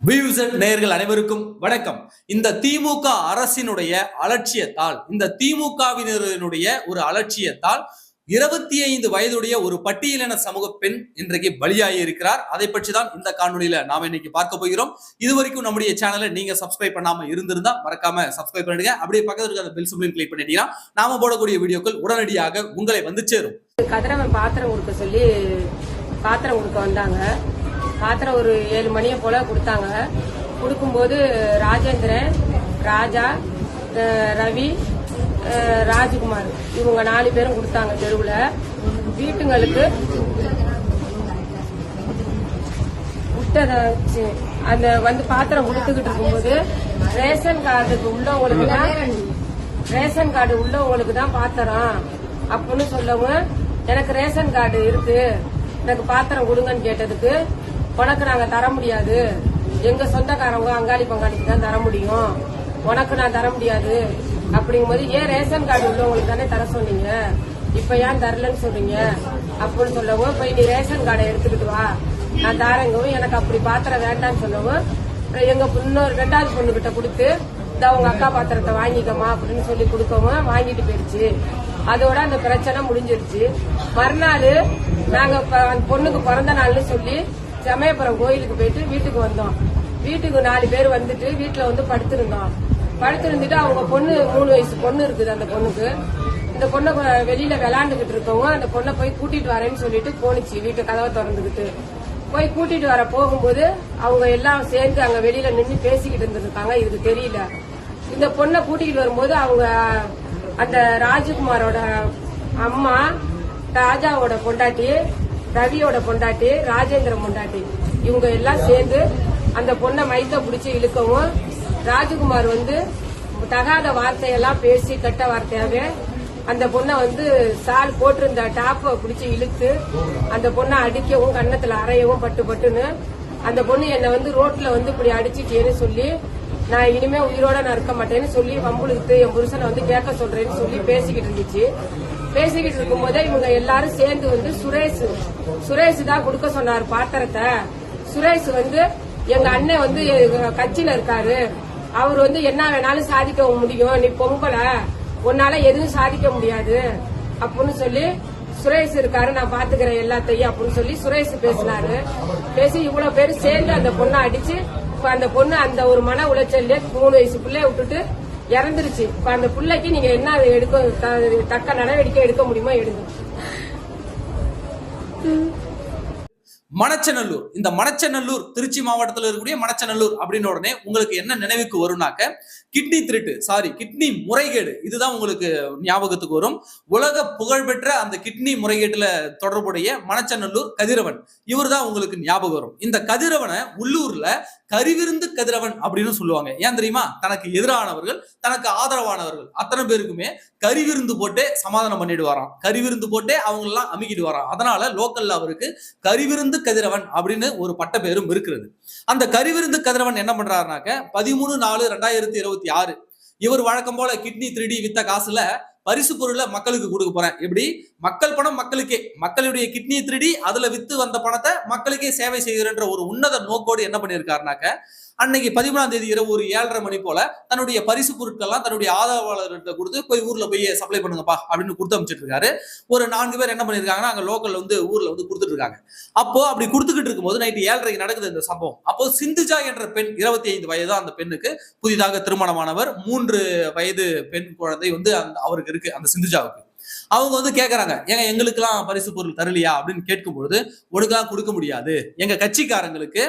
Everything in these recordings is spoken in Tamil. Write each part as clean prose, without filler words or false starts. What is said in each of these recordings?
வியூசர் நேயர்கள் அனைவருக்கும் வணக்கம். இந்த திமுக அரசினுடைய அலட்சியத்தால், இந்த திமுகவினருடைய ஒரு அலட்சியத்தால் 25 வயதுடைய ஒரு பட்டியலின சமூக பெண் இன்றைக்கு பலியாகி இருக்கிறார். அதை பற்றி தான் இந்த காணொலியில நாம இன்னைக்கு பார்க்க போகிறோம். இதுவரைக்கும் நம்முடைய சேனலை நீங்க சப்ஸ்கிரைப் பண்ணாம இருந்திருந்தா மறக்காம சப்ஸ்கிரைப் பண்ணிடுங்க. அப்படியே பக்கத்துல இருக்க அந்த பெல் சிம்பலையும் கிளிக் பண்ணிட்டீங்கன்னா நாம போடக்கூடிய வீடியோக்கள் உடனடியாக உங்களை வந்து சேரும். கதிரவன் பாத்திரம் கொடுக்க சொல்லி பாத்திரம் கொடுக்க வந்தாங்க. பாத்திரம் ஒரு 7 மணியை போல கொடுத்தாங்க. கொடுக்கும்போது ராஜேந்திரன், ராஜா, ரவி, ராஜ்குமார் இவங்க 4 பேரும் கொடுத்தாங்க. தெருவுல வீட்டுங்களுக்கு அந்த வந்து பாத்திரம் கொடுத்துக்கிட்டு இருக்கும்போது ரேஷன் கார்டுக்கு உள்ளவங்களுக்கு தான் பாத்திரம் அப்படின்னு சொல்லவும், எனக்கு ரேஷன் கார்டு இருக்கு, எனக்கு பாத்திரம் கொடுங்கன்னு கேட்டதுக்கு, உனக்கு நாங்க தர முடியாது, எங்க சொந்தக்காரங்க அங்காளி பங்காளிக்கு தான் தர முடியும், உனக்கு நான் தர முடியாது அப்படிங்கும்போது, ஏன் ரேஷன் கார்டு உள்ளவங்களுக்கு தானே தர சொன்னீங்க, இப்ப ஏன் தரலன்னு சொல்றீங்க அப்படின்னு சொல்லவும், போய் நீ ரேஷன் கார்டை எடுத்துக்கிட்டு வா, நான் தாரங்கவும், எனக்கு அப்படி பாத்திரம் வேண்டாம்னு சொல்லவும், எங்க இன்னொரு 2வது பொண்ணுகிட்ட கொடுத்து, உங்க அக்கா பாத்திரத்தை வாங்கிக்கமா அப்படின்னு சொல்லி கொடுக்கவும் வாங்கிட்டு போயிடுச்சு. அதோட அந்த பிரச்சனை முடிஞ்சிருச்சு. மறுநாள் நாங்க பொண்ணுக்கு பிறந்த நாள்னு சொல்லி சமயபுரம் கோயிலுக்கு போயிட்டு வீட்டுக்கு வந்தோம். வீட்டுக்கு 4 பேர் வந்துட்டு வீட்டுல வந்து படுத்திருந்துட்டு அவங்க பொண்ணு 3 வயசு பொண்ணு இருக்குது. அந்த பொண்ணுக்கு இந்த பொண்ணை வெளியில விளையாண்டுகிட்டு இருக்கவங்க அந்த பொண்ணை போய் கூட்டிட்டு வரேன்னு சொல்லிட்டு போனுச்சு. வீட்டு கதவை திறந்துகிட்டு போய் கூட்டிட்டு வர போகும்போது அவங்க எல்லாம் சேர்ந்து அங்க வெளியில நின்று பேசிக்கிட்டு இருந்திருக்காங்க. இதுக்கு தெரியல. இந்த பொண்ணை கூட்டிகிட்டு வரும்போது அவங்க அந்த ராஜகுமாரோட அம்மா, ராஜாவோட பொண்டாட்டி, ரவியோட பொண்டாட்டி, ராஜேந்திர பொண்டாட்டி இவங்க எல்லாம் சேர்ந்து அந்த பொண்ணை மைத்த பிடிச்சி இழுக்கவும், ராஜகுமார் வந்து தகாத வார்த்தையெல்லாம் பேசி கெட்ட வார்த்தையாவே அந்த பொண்ணை வந்து சால் போட்டிருந்த டாப்பை பிடிச்சி இழுத்து அந்த பொண்ணை அடிக்கவும், கன்னத்துல அறையவும், பட்டுன்னு அந்த பொண்ணு என்னை வந்து ரோட்ல வந்து இப்படி அடிச்சுட்டேன்னு சொல்லி, நான் இனிமே உயிரோட நான் இருக்க மாட்டேன்னு சொல்லி வம்புழுத்து என் புருஷனை வந்து கேட்க சொல்றேன்னு சொல்லி பேசிக்கிட்டு இருந்துச்சு. பேசிக்கிட்டு இருக்கும் போதே இவங்க எல்லாரும் சேர்ந்து வந்து சுரேஷ் தான் கொடுக்க சொன்னார் பாத்திரத்தை. சுரேஷ் வந்து எங்க அண்ணன் வந்து கட்சியில இருக்காரு, அவர் வந்து என்ன வேணாலும் சாதிக்க முடியும், நீ பொம்பளை, உன்னால எதுவும் சாதிக்க முடியாது அப்படின்னு சொல்லி, சுரேஷ் இருக்காரு, நான் பாத்துக்கிறேன் எல்லாத்தையும் அப்படின்னு சொல்லி சுரேஷ் பேசினாரு. பேசி இவ்வளவு பேர் சேர்ந்து அந்த பொண்ணை அடிச்சு, இப்ப அந்த பொண்ணு அந்த ஒரு மன உளைச்சல்ல 3 வயசு பிள்ளைய விட்டுட்டு இறந்துருச்சு. இப்ப அந்த பிள்ளைக்கு நீங்க என்ன தக்க நடவடிக்கை எடுக்க முடியுமோ எடுங்க. மணச்சநல்லூர், இந்த மணச்சநல்லூர் திருச்சி மாவட்டத்தில் இருக்கக்கூடிய மணச்சநல்லூர் அப்படின்னு உடனே உங்களுக்கு என்ன நினைவுக்கு வரும்னாக்க, கிட்னி திருட்டு, கிட்னி முறைகேடு, இதுதான் உங்களுக்கு ஞாபகத்துக்கு வரும். உலக புகழ்பெற்ற அந்த கிட்னி முறைகேட்டுல தொடர்புடைய மணச்சநல்லூர் கதிரவன், இவர் தான் உங்களுக்கு ஞாபகம் வரும். இந்த கதிரவனை உள்ளூர்ல கரிவிருந்து கதிரவன் அப்படின்னு சொல்லுவாங்க. ஏன் தெரியுமா? தனக்கு எதிரானவர்கள், தனக்கு ஆதரவானவர்கள் அத்தனை பேருக்குமே கரிவிருந்து போட்டே சமாதானம் பண்ணிட்டு வரான், கரிவிருந்து போட்டே அவங்க எல்லாம் அமுக்கிட்டு வரான். அதனால லோக்கல்ல அவருக்கு கரிவிருந்து கதிரவன் அப்படின்னு ஒரு பட்ட பேரும் இருக்கிறது. அந்த கரிவிருந்து கதிரவன் என்ன பண்றாருனாக்க, 13/4/2026 இவர் வழக்கம் போல கிட்னி திருடி வித்த காசுல பரிசு பொருளை மக்களுக்கு கொடுக்க போறேன். எப்படி? மக்கள் பணம் மக்களுக்கே, மக்களுடைய கிட்னி திருடி அதுல வித்து வந்த பணத்தை மக்களுக்கே சேவை செய்கிறன்ற ஒரு உன்னத நோக்கோடு என்ன பண்ணியிருக்காருனாக்க, அன்னைக்கு 13ஆம் தேதி இரவு ஒரு 7:30 மணி போல தன்னுடைய பரிசு பொருட்கள்லாம் தன்னுடைய ஆதரவாளர்கிட்ட கொடுத்து, போய் ஊர்ல போய் சப்ளை பண்ணுங்கப்பா அப்படின்னு கொடுத்து அமைச்சிட்டு இருக்காரு. ஒரு 4 பேர் என்ன பண்ணிருக்காங்கன்னா, அங்க லோக்கல்ல வந்து ஊர்ல வந்து கொடுத்துட்டு இருக்காங்க. அப்போ அப்படி கொடுத்துக்கிட்டு இருக்கும்போது நைட்டு 7:30 நடக்குது இந்த சம்பவம். அப்போ சிந்துஜா என்ற பெண், 25 வயது அந்த பெண்ணுக்கு, புதிதாக திருமணமானவர், 3 வயது பெண் குழந்தை வந்து அவருக்கு இருக்கு, அந்த சிந்துஜாவுக்கு. அவங்க வந்து கேக்குறாங்க, ஏங்க எங்களுக்கு எல்லாம் பரிசு பொருள் தரலையா அப்படின்னு கேட்கும்பொழுது, உனக்கு எல்லாம் கொடுக்க முடியாது, எங்க கட்சிக்காரங்களுக்கு,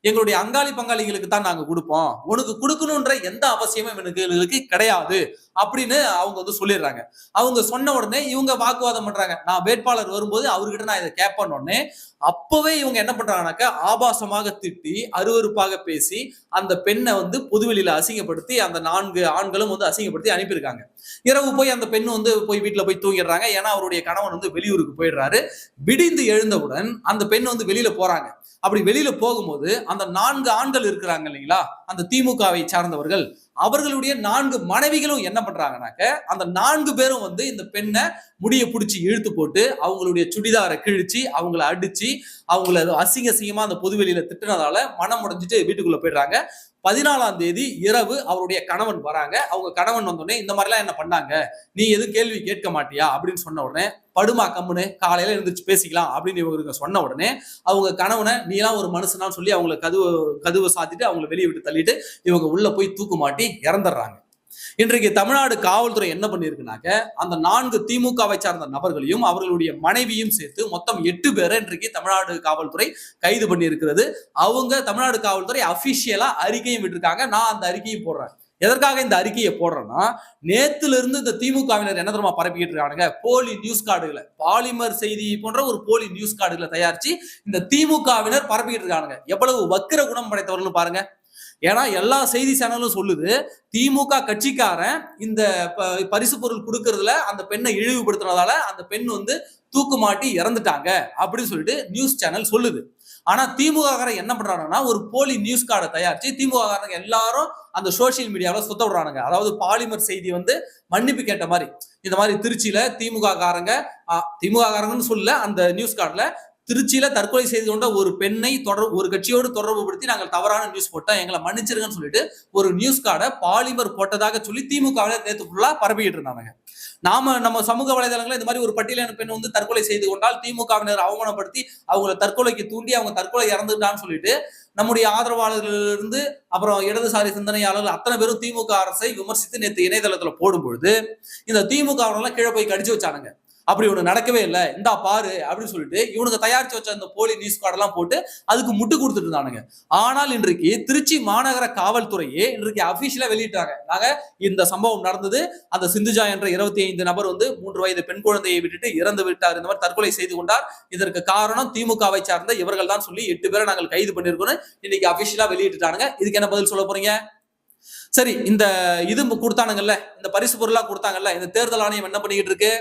எங்களுடைய அங்காளி பங்காளிகளுக்கு தான் நாங்க கொடுப்போம், உனக்கு கொடுக்கணும்ன்ற எந்த அவசியமும் எங்களுக்கு கிடையாது அப்படின்னு அவங்க வந்து சொல்லிடுறாங்க. அவங்க சொன்ன உடனே இவங்க வாக்குவாதம் பண்றாங்க. நான் வேட்பாளர் வரும்போது அவர்கிட்ட நான் இதை கேட்பேன் உடனே, அப்பவே இவங்க என்ன பண்றாங்கன்னாக்கா, ஆபாசமாக திட்டி அருவருப்பாக பேசி அந்த பெண்ணை வந்து பொதுவெளியில அசிங்கப்படுத்தி, அந்த 4 ஆண்களும் வந்து அசிங்கப்படுத்தி அனுப்பியிருக்காங்க. இரவு போய் அந்த பெண்ணு வந்து போய் வீட்டுல போய் தூங்கிடுறாங்க. ஏன்னா அவருடைய கணவன் வந்து வெளியூருக்கு போயிடுறாரு. விடிந்து எழுந்தவுடன் அந்த பெண் வந்து வெளியில போறாங்க. அப்படி வெளியில போகும்போது அந்த 4 ஆண்கள் இருக்கிறாங்க இல்லைங்களா, அந்த திமுகவை சார்ந்தவர்கள், அவர்களுடைய 4 மனைவிகளும் என்ன பண்றாங்கனாக்க, அந்த 4 பேரும் வந்து இந்த பெண்ணை முடிய பிடிச்சி இழுத்து போட்டு அவங்களுடைய சுடிதாரை கிழிச்சு அவங்கள அடிச்சு அவங்கள அசிங்க அசிங்கமா அந்த பொதுவெளியில திட்டுனதால மனம் உடைஞ்சிட்டு வீட்டுக்குள்ள போயிடுறாங்க. 14ஆம் தேதி இரவு அவருடைய கணவன் வராங்க. அவங்க கணவன் வந்தோடனே இந்த மாதிரிலாம் என்ன பண்ணாங்க, நீ எதுவும் கேள்வி கேட்க மாட்டியா அப்படின்னு சொன்ன உடனே, படுமா கம்முன்னு காலையில எழுந்திரிச்சு பேசிக்கலாம் அப்படின்னு இவங்க சொன்ன உடனே அவங்க கணவனை நீ எல்லாம் ஒரு மனுஷனான்னு சொல்லி அவங்களை கதவை சாத்திட்டு அவங்களை வெளியே விட்டு தள்ளிட்டு இவங்க உள்ள போய் தூக்கு மாட்டி இறந்துடுறாங்க. இன்றைக்கு தமிழ்நாடு காவல்துறை என்ன பண்ணிருக்குனாக்க, அந்த 4 திமுகவை சார்ந்த நபர்களையும் அவர்களுடைய மனைவியும் சேர்த்து மொத்தம் 8 பேரை இன்றைக்கு தமிழ்நாடு காவல்துறை கைது பண்ணி இருக்கிறது. அவங்க தமிழ்நாடு காவல்துறை அபிஷியலா அறிக்கையும் விட்டுருக்காங்க. நான் அந்த அறிக்கையை போடுறேன். எதற்காக இந்த அறிக்கையை போடுறேன்னா, நேத்துல இருந்து இந்த திமுகவினர் என்ன தெரியுமா பரப்பிக்கிட்டு இருக்காங்க, போலி நியூஸ் கார்டுகளை, பாலிமர் செய்தி போன்ற ஒரு போலி நியூஸ் கார்டுகளை தயாரிச்சு இந்த திமுகவினர் பரப்பிக்கிட்டு இருக்காங்க. எவ்வளவு வக்கிர குணம் படைத்தவர்கள் பாருங்க. ஏன்னா எல்லா செய்தி சேனலும் சொல்லுது, திமுக கட்சிக்காரன் இந்த பரிசு பொருள் கொடுக்கறதுல அந்த பெண்ணை இழிவுபடுத்துறதால அந்த பெண் வந்து தூக்கு மாட்டி இறந்துட்டாங்க அப்படின்னு சொல்லிட்டு நியூஸ் சேனல் சொல்லுது. ஆனா திமுக காரன் என்ன பண்றாங்கன்னா, ஒரு போலி நியூஸ் கார்டை தயாரிச்சு திமுக காரங்க எல்லாரும் அந்த சோசியல் மீடியாவில சுத்த விடுறானுங்க. அதாவது பாலிமர் செய்தி வந்து மன்னிப்பு கேட்ட மாதிரி, இந்த மாதிரி திருச்சியில திமுக காரங்கன்னு சொல்லல, அந்த நியூஸ் கார்டுல திருச்சியில தற்கொலை செய்து கொண்ட ஒரு பெண்ணை ஒரு கட்சியோடு தொடர்பு படுத்தி நாங்கள் தவறான நியூஸ் போட்டோம், எங்களை மன்னிச்சிருங்கன்னு சொல்லிட்டு ஒரு நியூஸ் கார்டை பாலிமர் போட்டதாக சொல்லி திமுக நேற்று ஃபுல்லா பரப்பிக்கிட்டு இருந்தாங்க. நம்ம சமூக வலைதளங்களில் இந்த மாதிரி ஒரு பட்டியலான பெண் வந்து தற்கொலை செய்து கொண்டால் திமுகவினர் அவமானப்படுத்தி அவங்களை தற்கொலைக்கு தூண்டி அவங்க தற்கொலை இறந்துட்டான்னு சொல்லிட்டு நம்முடைய ஆதரவாளர்களிலிருந்து அப்புறம் இடதுசாரி சிந்தனையாளர்கள் அத்தனை பேரும் திமுக அரசை விமர்சித்து நேற்று இணையதளத்துல போடும்பொழுது இந்த திமுக கீழே போய் கடிச்சு வச்சானுங்க. அப்படி ஒண்ணு நடக்கவே இல்லை, இந்தா பாரு அப்படின்னு சொல்லிட்டு இவனுக்கு தயாரிச்சு வச்ச அந்த போலி நியூஸ் கார்டெல்லாம் போட்டு அதுக்கு முட்டு கொடுத்துட்டு இருந்தானுங்க. ஆனால் இன்றைக்கு திருச்சி மாநகர காவல்துறையே இன்றைக்கு அபிஷியலா வெளியிட்டாங்க, நாங்க இந்த சம்பவம் நடந்தது, அந்த சிந்துஜா என்ற 25 நபர் வந்து 3 வயது பெண் குழந்தையை விட்டுட்டு இறந்து விட்டார், இந்த மாதிரி தற்கொலை செய்து கொண்டார், இதற்கு காரணம் திமுகவை சார்ந்த இவர்கள் தான் சொல்லி 8 பேரை நாங்கள் கைது பண்ணிருக்கோம் இன்னைக்கு அபிஷியலா வெளியிட்டுட்டானுங்க. இதுக்கு என்ன பதில் சொல்ல போறீங்க? சரி, இந்த இது கொடுத்தானுங்கல்ல, இந்த பரிசு பொருளா கொடுத்தாங்கல்ல, இந்த தேர்தல் ஆணையம் என்ன பண்ணிக்கிட்டு இருக்கு,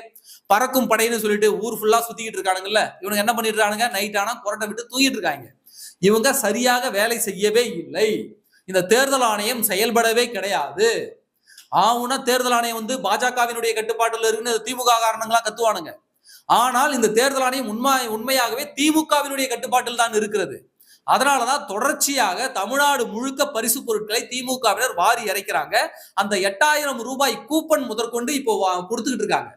பறக்கும் படைன்னு சொல்லிட்டு ஊர் ஃபுல்லா சுத்திக்கிட்டு இருக்கானுங்கல்ல, இவங்க என்ன பண்ணிட்டு இருக்கானுங்க, நைட் ஆனா கொரட்டை விட்டு தூங்கிட்டு இருக்காங்க. இவங்க சரியாக வேலை செய்யவே இல்லை. இந்த தேர்தல் ஆணையம் செயல்படவே கிடையாது. ஆவுனா தேர்தல் ஆணையம் வந்து பாஜகவினுடைய கட்டுப்பாட்டுல இருக்குன்னு திமுக காரணங்களா கத்துவானுங்க. ஆனால் இந்த தேர்தல் ஆணையம் உண்மையாகவே திமுகவினுடைய கட்டுப்பாட்டில் தான் இருக்கிறது. அதனாலதான் தொடர்ச்சியாக தமிழ்நாடு முழுக்க பரிசு பொருட்களை திமுகவினர் வாரி இறைக்கிறாங்க. அந்த 8000 ரூபாய் கூப்பன் முதற்கொண்டு இப்போ கொடுத்துக்கிட்டு இருக்காங்க.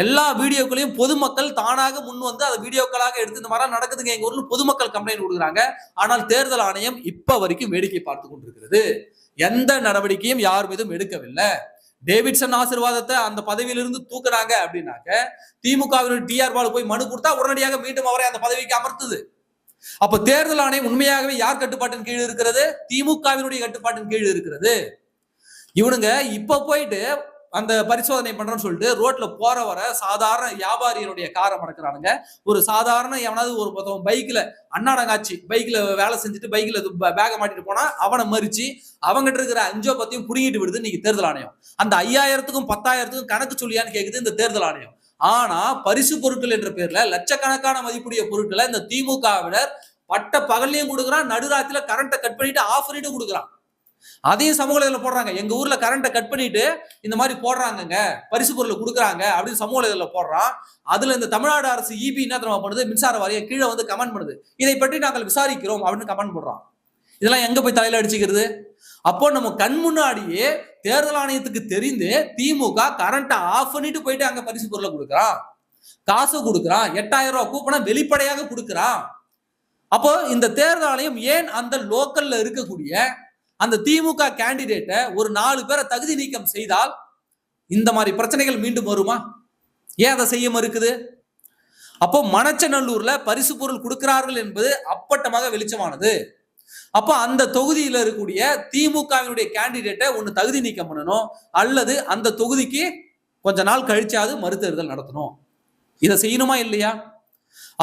எல்லா வீடியோக்களையும் பொதுமக்கள் தானாக முன் வந்து அதை வீடியோக்களாக எடுத்து இந்த மாதிரி நடக்குதுங்க எங்க ஊர்ல பொதுமக்கள் கம்ப்ளைண்ட் கொடுக்குறாங்க. ஆனால் தேர்தல் ஆணையம் இப்ப வரைக்கும் வேடிக்கை பார்த்து கொண்டிருக்கிறது. எந்த நடவடிக்கையும் யார் மீதும் எடுக்கவில்லை. டேவிட்சன் ஆசீர்வாதத்தை அந்த பதவியிலிருந்து தூக்குறாங்க அப்படின்னாக்க திமுகவினர் டிஆர் பாலு போய் மனு கொடுத்தா உடனடியாக மீண்டும் அவரை அந்த பதவிக்கு அமர்த்துது. அப்ப தேர்தல் ஆணையம் உண்மையாகவே யார் கட்டுப்பாட்டின் கீழ் இருக்கிறது? திமுகவினுடைய கட்டுப்பாட்டின் கீழ் இருக்கிறது. இவனுங்க இப்ப போயிட்டு அந்த பரிசோதனை பண்றோம்னு சொல்லிட்டு ரோட்ல போற வர சாதாரண வியாபாரியினுடைய காரை மடக்கிறானுங்க. ஒரு சாதாரண எவனாவது ஒரு பைக்ல அண்ணாடங்காச்சி பைக்ல வேலை செஞ்சுட்டு பைக்ல பேக மாட்டிட்டு போனா அவனை மறிச்சு அவங்ககிட்ட இருக்கிற 5 10 புடிங்கிட்டு விடுது இன்னைக்கு தேர்தல் ஆணையம். அந்த 5000க்கும் 10,000க்கும் கணக்கு சொல்லியான்னு கேக்குது இந்த தேர்தல் ஆணையம். ஆனா பரிசு பொருட்கள் என்ற பேர்ல லட்சக்கணக்கான மதிப்புடைய பொருட்களை இந்த திமுகவினர் பட்ட பகல்லையும் கொடுக்குறான், நடுராத்திரில கரண்ட்டை கட் பண்ணிட்டு ஆஃப் பண்ணிட்டு கொடுக்குறான். அதையும் சமூக வலைதளத்துல போடுறாங்க, எங்க ஊர்ல கரண்ட்டை கட் பண்ணிட்டு இந்த மாதிரி போடுறாங்க, பரிசு பொருளை கொடுக்குறாங்க அப்படின்னு சமூக வலைதளத்துல போடுறான். அதுல இந்த தமிழ்நாடு அரசு இபி என்ன தெரியுமா பண்ணுது, மின்சார வாரியம் கீழே வந்து கமெண்ட் பண்ணுது, இதை பற்றி நாங்கள் விசாரிக்கிறோம் அப்படின்னு கமெண்ட் போடுறான். இதெல்லாம் எங்க போய் தலையில அடிச்சுக்கிறது? அப்போ நம்ம கண் முன்னாடியே தேர்தல் ஆணையத்துக்கு தெரிந்து திமுக கரண்ட்டை ஆஃப் பண்ணிட்டு போயிட்டு அங்க பரிசு பொருளை கொடுக்குறான், காசு கொடுக்குறான், 8000 ரூபாய் கூப்பனை வெளிப்படையாக கொடுக்குறான். அப்போ இந்த தேர்தல் ஆணையம் ஏன் அந்த லோக்கல்ல இருக்கக்கூடிய அந்த திமுக கேண்டிடேட்டை ஒரு 4 பேரை தகுதி நீக்கம் செய்தால் இந்த மாதிரி பிரச்சனைகள் மீண்டும் வருமா? ஏன் அதை செய்ய மறுக்குது? அப்போ மணச்சநல்லூர்ல பரிசு பொருள் கொடுக்கிறார்கள் என்பது அப்பட்டமாக வெளிச்சமானது. அப்போ அந்த தொகுதியில இருக்கக்கூடிய திமுகவினுடைய கேண்டிடேட்டை ஒன்னு தகுதி நீக்கம் பண்ணணும், அல்லது அந்த தொகுதிக்கு கொஞ்ச நாள் கழிச்சாவது மறுதேர்தல் நடத்தணும். இதை செய்யணுமா இல்லையா?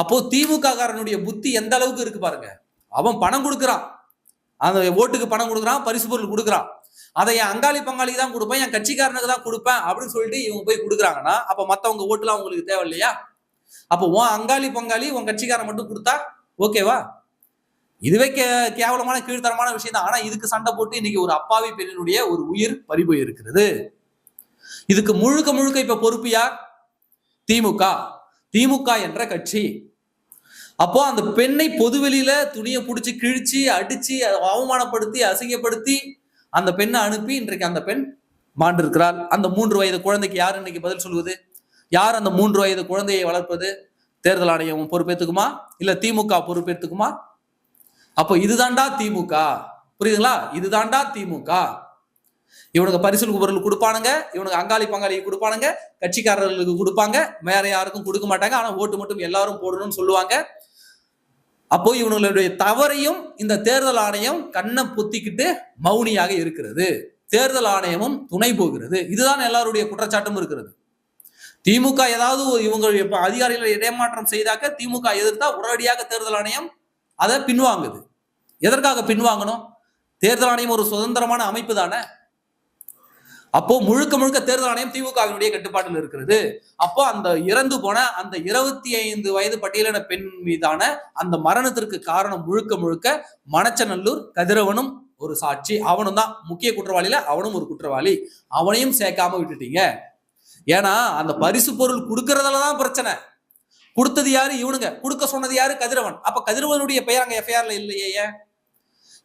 அப்போ திமுக காரனுடைய புத்தி எந்த அளவுக்கு இருக்கு பாருங்க. அவன் பணம் கொடுக்குறான், அந்த ஓட்டுக்கு பணம் கொடுக்குறான், பரிசு பொருள் கொடுக்குறான், அதை என் அங்காளி பங்காளிக்கு தான் கொடுப்பேன், என் கட்சிக்காரனுக்கு தான் கொடுப்பேன் அப்படின்னு சொல்லிட்டு இவங்க போய் கொடுக்குறாங்கன்னா அப்ப மத்தவங்க ஓட்டுலாம் அவங்களுக்கு தேவை இல்லையா? அப்போ உன் அங்காளி பங்காளி உன் கட்சிக்காரன் மட்டும் கொடுத்தா ஓகேவா? இதுவே கேவலமான கீழ்த்தரமான விஷயம் தான். ஆனா இதுக்கு சண்டை போட்டு இன்னைக்கு ஒரு அப்பாவி பெண்ணினுடைய ஒரு உயிர் பறிபோய் இருக்கிறது. இதுக்கு முழுக்க முழுக்க இப்ப பொறுப்பு யார்? திமுக. திமுக என்ற கட்சி. அப்போ அந்த பெண்ணை பொதுவெளியில துணியை பிடிச்சி கிழிச்சு அடிச்சு அவமானப்படுத்தி அசிங்கப்படுத்தி அந்த பெண்ணை அனுப்பி இன்றைக்கு அந்த பெண் மாண்டிருக்கிறார். அந்த 3 வயது குழந்தைக்கு யார் இன்னைக்கு பதில் சொல்வது? யார் அந்த 3 வயது குழந்தையை வளர்ப்பது? தேர்தல் ஆணையம் பொறுப்பேற்றுக்குமா? இல்ல திமுக பொறுப்பேற்றுக்குமா? அப்போ இதுதான்டா திமுக. புரியுதுங்களா? இதுதான்டா திமுக. இவனுக்கு பரிசு பொருள் கொடுப்பானுங்க, இவனுக்கு அங்காளி பங்காளி கொடுப்பானுங்க, கட்சிக்காரர்களுக்கு கொடுப்பாங்க, வேற யாருக்கும் கொடுக்க மாட்டாங்க. ஆனா ஓட்டு மட்டும் எல்லாரும் போடணும்னு சொல்லுவாங்க. அப்போ இவங்களுடைய தவறையும் இந்த தேர்தல் ஆணையம் கண்ணை பொத்திக்கிட்டு மௌனியாக இருக்கிறது. தேர்தல் ஆணையமும் துணை போகிறது. இதுதான் எல்லாருடைய குற்றச்சாட்டும் இருக்கிறது. திமுக ஏதாவது இவங்க அதிகாரிகளை இடமாற்றம் செய்தாக்க திமுக எதிர்த்தா உடனடியாக தேர்தல் ஆணையம் அதை பின்வாங்குது. எதற்காக பின்வாங்கணும்? தேர்தல் ஆணையம் ஒரு சுதந்திரமான அமைப்பு தானே. அப்போ முழுக்க முழுக்க தேர்தல் ஆணையம் திமுகவினுடைய கட்டுப்பாட்டில் இருக்கிறது. அப்போ அந்த இறந்து போன அந்த 25 வயது பட்டியலின பெண் மீதான அந்த மரணத்திற்கு காரணம் முழுக்க முழுக்க மணச்சநல்லூர் கதிரவனும் ஒரு சாட்சி. அவனும் தான் முக்கிய குற்றவாளியில அவனும் ஒரு குற்றவாளி. அவனையும் சேர்க்காம விட்டுட்டீங்க. ஏன்னா அந்த பரிசு பொருள் கொடுக்கறதுலதான் பிரச்சனை. கொடுத்தது யாரு? இவனுங்க. கொடுக்க சொன்னது யாரு? கதிரவன். அப்ப கதிரவனுடைய பெயர் அங்க எஃப்ஐஆர்ல இல்லையே.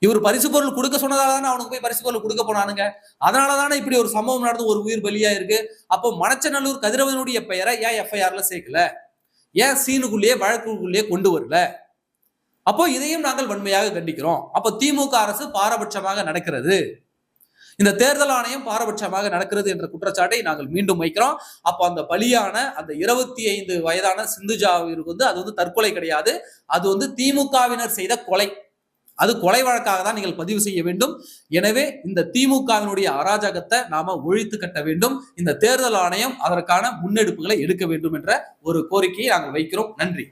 இவர் பரிசு பொருள் கொடுக்க சொன்னதால தானே அவனுக்கு போய் பரிசு பொருள் கொடுக்க போனானுங்க. அதனாலதானே இப்படி ஒரு சம்பவம் நடந்து ஒரு உயிர் பலியா இருக்கு. அப்போ மணச்சநல்லூர் கதிரவனுடைய பெயரை ஏன் எஃப்ஐஆர்ல சேர்க்கல? ஏன் சீனுக்குள்ளேயே வழக்குக்குள்ளேயே கொண்டு வரல? அப்போ இதையும் நாங்கள் வன்மையாக கண்டிக்கிறோம். அப்போ திமுக அரசு பாரபட்சமாக நடக்கிறது. இந்த தேர்தல் ஆணையம் பாரபட்சமாக நடக்கிறது என்ற குற்றச்சாட்டை நாங்கள் மீண்டும் வைக்கிறோம். அப்போ அந்த பலியான அந்த 25 வயதான சிந்துஜாவிற்கு அது தற்கொலை கிடையாது. அது திமுகவினர் செய்த கொலை. அது கொலை வழக்காக தான் நீங்கள் பதிவு செய்ய வேண்டும். எனவே இந்த திமுகவினுடைய அராஜகத்தை நாம ஒழித்து கட்ட வேண்டும். இந்த தேர்தல் ஆணையம் அதற்கான முன்னெடுப்புகளை எடுக்க வேண்டும் என்ற ஒரு கோரிக்கையை நாங்கள் வைக்கிறோம். நன்றி.